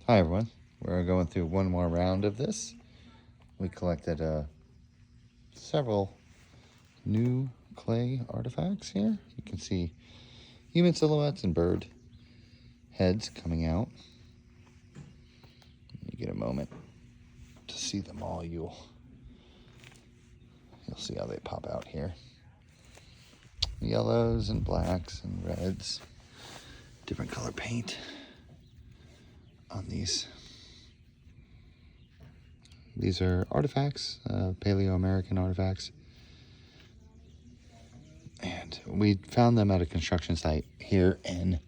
Hi everyone, we're going through one more round of this. We collected several new clay artifacts here. You can see human silhouettes and bird heads coming out. You get a moment to see them all, you'll see how they pop out here. Yellows and blacks and reds, different color paint on these. These are artifacts, Paleo-American artifacts. And we found them at a construction site here in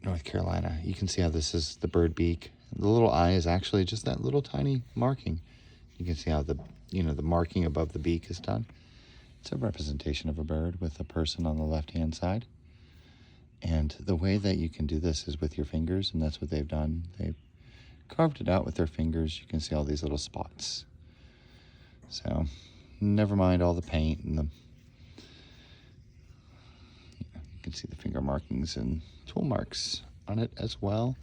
North Carolina. You can see how this is the bird beak. The little eye is actually just that little tiny marking. You can see how the marking above the beak is done. It's a representation of a bird with a person on the left-hand side. And the way that you can do this is with your fingers, and that's what they've done. They've carved it out with their fingers. You can see all these little spots. So never mind all the paint and you can see the finger markings and tool marks on it as well.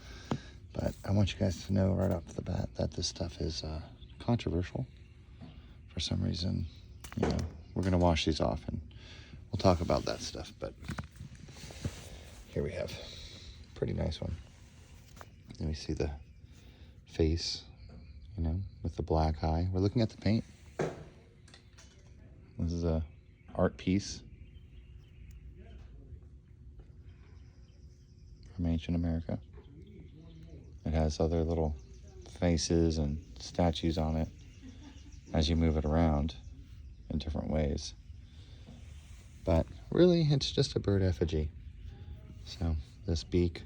But I want you guys to know right off the bat that this stuff is controversial. For some reason, we're going to wash these off and we'll talk about that stuff. But here we have a pretty nice one. And we see the face, with the black eye. We're looking at the paint. This is a art piece from ancient America. It has other little faces and statues on it as you move it around in different ways. But really, it's just a bird effigy. So this beak,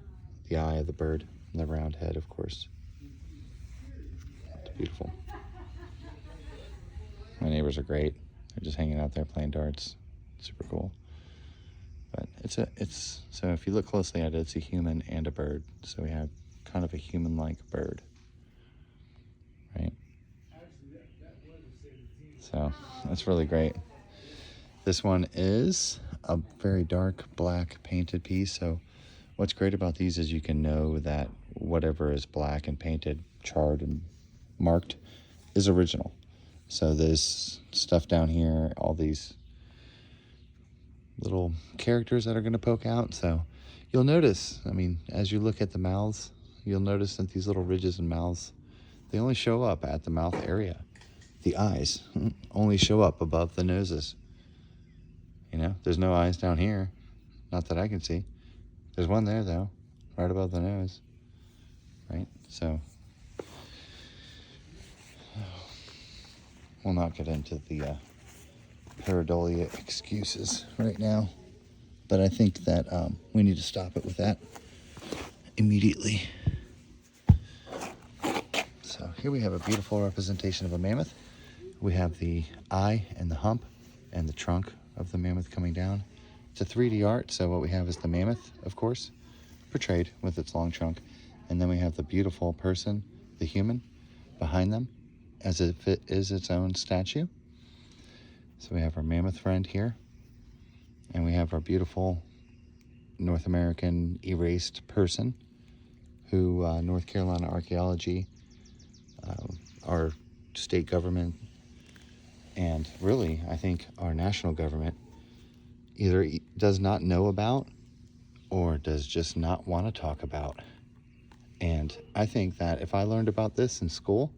the eye of the bird, and the round head, of course. It's beautiful. My neighbors are great. They're just hanging out there playing darts. Super cool. But so if you look closely at it, it's a human and a bird. So we have kind of a human-like bird, right? So that's really great. This one is a very dark black painted piece. So what's great about these is you can know that whatever is black and painted, charred and marked is original. So this stuff down here, all these little characters that are going to poke out. So you'll notice, as you look at the mouths, you'll notice that these little ridges and mouths, they only show up at the mouth area. The eyes only show up above the noses. There's no eyes down here. Not that I can see. There's one there, though, right above the nose. Right? So we'll not get into the pareidolia excuses right now. But I think that we need to stop it with that immediately. So here we have a beautiful representation of a mammoth. We have the eye and the hump and the trunk of the mammoth coming down. It's a 3D art, so what we have is the mammoth, of course, portrayed with its long trunk. And then we have the beautiful person, the human, behind them, as if it is its own statue. So we have our mammoth friend here, and we have our beautiful North American erased person who North Carolina archaeology, our state government, and really, I think our national government either does not know about or does just not want to talk about. And I think that if I learned about this in school,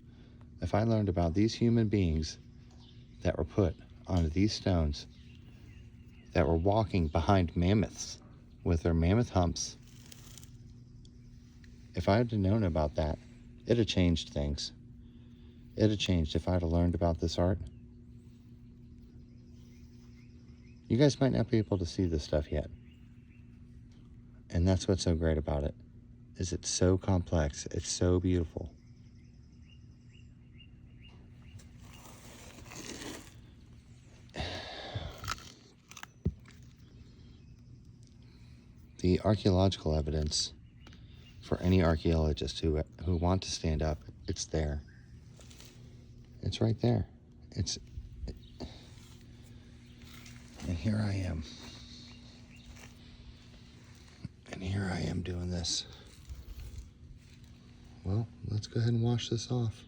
if I learned about these human beings that were put onto these stones, that were walking behind mammoths with their mammoth humps, if I had known about that, it'd have changed things. It'd have changed if I'd have learned about this art. You guys might not be able to see this stuff yet. And that's what's so great about it, is it's so complex. It's so beautiful. The archaeological evidence for any archaeologist who want to stand up, it's there. It's right there. And here I am. And here I am doing this. Well, let's go ahead and wash this off.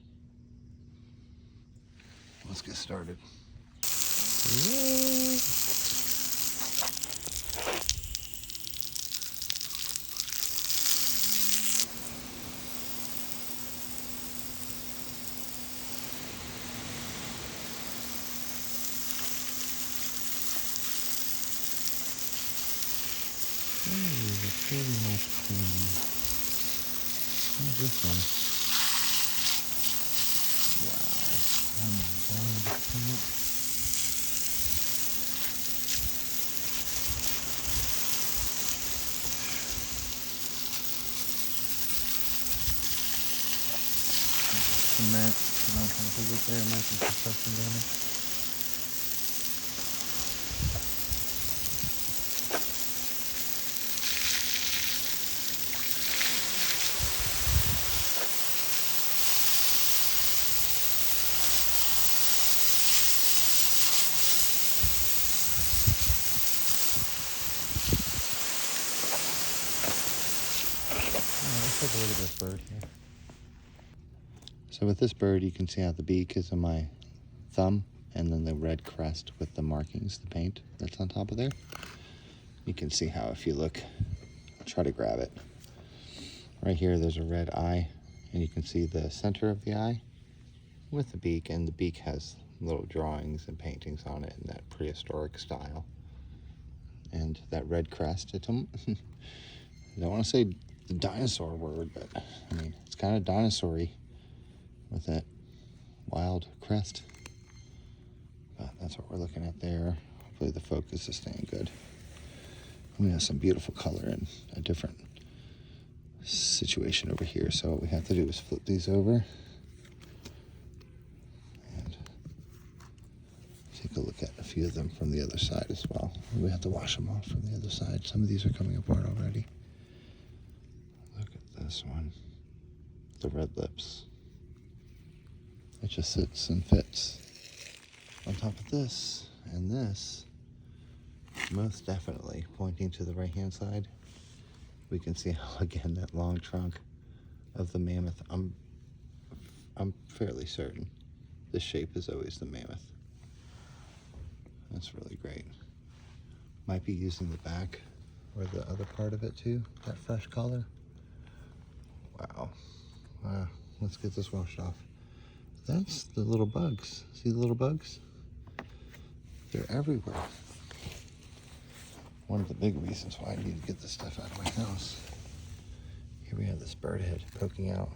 Let's get started. Whoa. Pretty much clean. How's this one? Wow. Oh my god, this paint. Cement. I'm not trying to put it there. It might be construction damage. Let's take a look at this bird here. So with this bird, you can see how the beak is on my thumb, and then the red crest with the markings, the paint that's on top of there. You can see how if you look, I'll try to grab it. Right here, there's a red eye, and you can see the center of the eye with the beak, and the beak has little drawings and paintings on it in that prehistoric style. And that red crest, I don't want to say the dinosaur word, but I mean, it's kind of dinosaur-y with that wild crest. But that's what we're looking at there. Hopefully the focus is staying good. We have some beautiful color and a different situation over here. So what we have to do is flip these over and take a look at a few of them from the other side as well. We have to wash them off from the other side. Some of these are coming apart already. Look at this one, the red lips. It just sits and fits on top of this and this. Most definitely pointing to the right hand side. We can see how, again, that long trunk of the mammoth, I'm fairly certain this shape is always the mammoth. That's really great. Might be using the back or the other part of it too, that fresh color. Wow. Let's get this washed off. That's the little bugs. See the little bugs? They're everywhere. One of the big reasons why I need to get this stuff out of my house. Here we have this bird head poking out.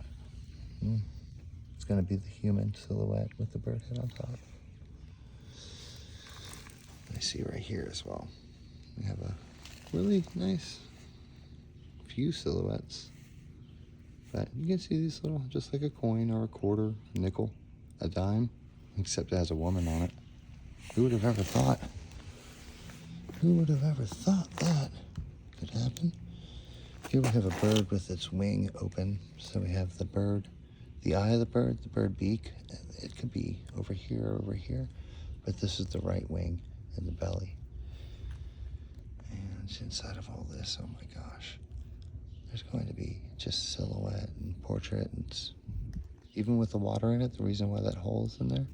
It's going to be the human silhouette with the bird head on top. I see right here as well. We have a really nice few silhouettes. But you can see these little, just like a coin or a quarter, a nickel, a dime, except it has a woman on it. Who would have ever thought? Who would have ever thought that could happen? Here we have a bird with its wing open. So we have the bird, the eye of the bird beak. It could be over here, but this is the right wing and the belly. And inside of all this, oh my gosh, there's going to be just silhouette and portrait. And even with the water in it, the reason why that hole is in there,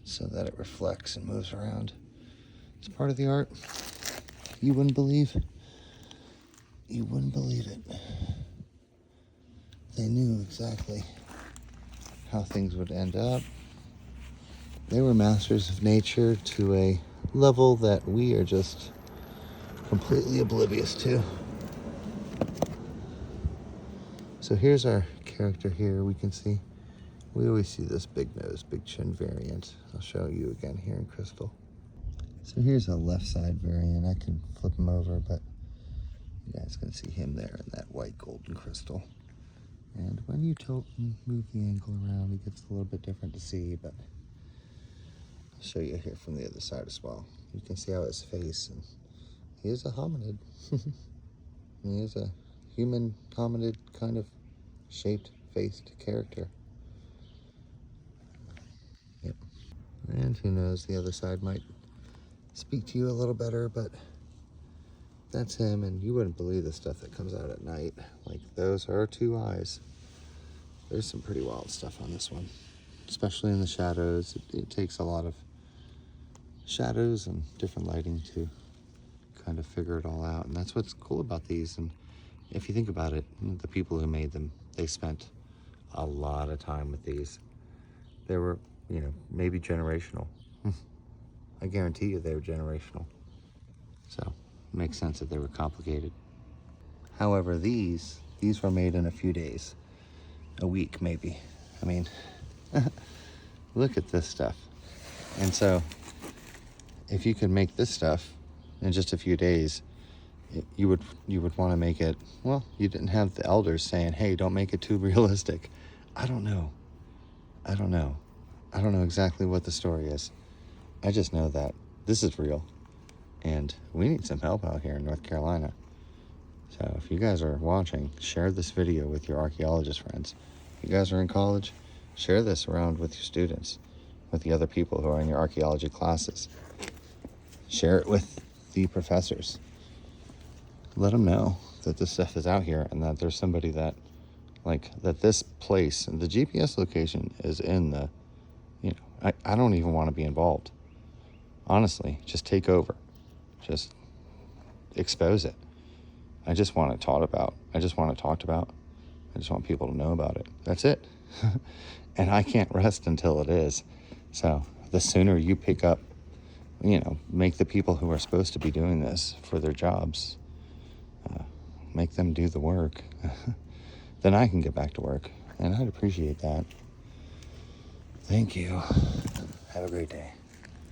so that it reflects and moves around. It's part of the art. You wouldn't believe it. You wouldn't believe it. They knew exactly how things would end up. They were masters of nature to a level that we are just completely oblivious to. So here's our character here. We can see, we always see this big nose, big chin variant. I'll show you again here in crystal. So here's a left side variant. I can flip him over, but you guys can see him there in that white golden crystal. And when you tilt and move the angle around, it gets a little bit different to see, but I'll show you here from the other side as well. You can see how his face, and he is a hominid. He is a human hominid kind of shaped, faced character. Yep. And who knows, the other side might speak to you a little better, but that's him. And you wouldn't believe the stuff that comes out at night. Like, those are two eyes. there's some pretty wild stuff on this one, especially in the shadows. It takes a lot of shadows and different lighting to kind of figure it all out. And that's what's cool about these. And if you think about it, the people who made them, they spent a lot of time with these. They were, you know, maybe generational. I guarantee you they were generational. So it makes sense that they were complicated. However, these were made in a few days, a week maybe. I mean, look at this stuff. And so if you could make this stuff in just a few days, you would want to make it, well, you didn't have the elders saying, hey, don't make it too realistic. I don't know exactly what the story is. I just know that this is real, and we need some help out here in North Carolina. So if you guys are watching, share this video with your archaeologist friends. If you guys are in college, share this around with your students, with the other people who are in your archaeology classes. Share it with the professors. Let them know that this stuff is out here and that there's somebody that, like, that this place, and the GPS location is in the, you know, I don't even want to be involved. Honestly, just take over. Just expose it. I just want it taught about. I just want it talked about. I just want people to know about it. That's it. And I can't rest until it is. So the sooner you pick up, you know, make the people who are supposed to be doing this for their jobs, make them do the work, then I can get back to work. And I'd appreciate that. Thank you. Have a great day.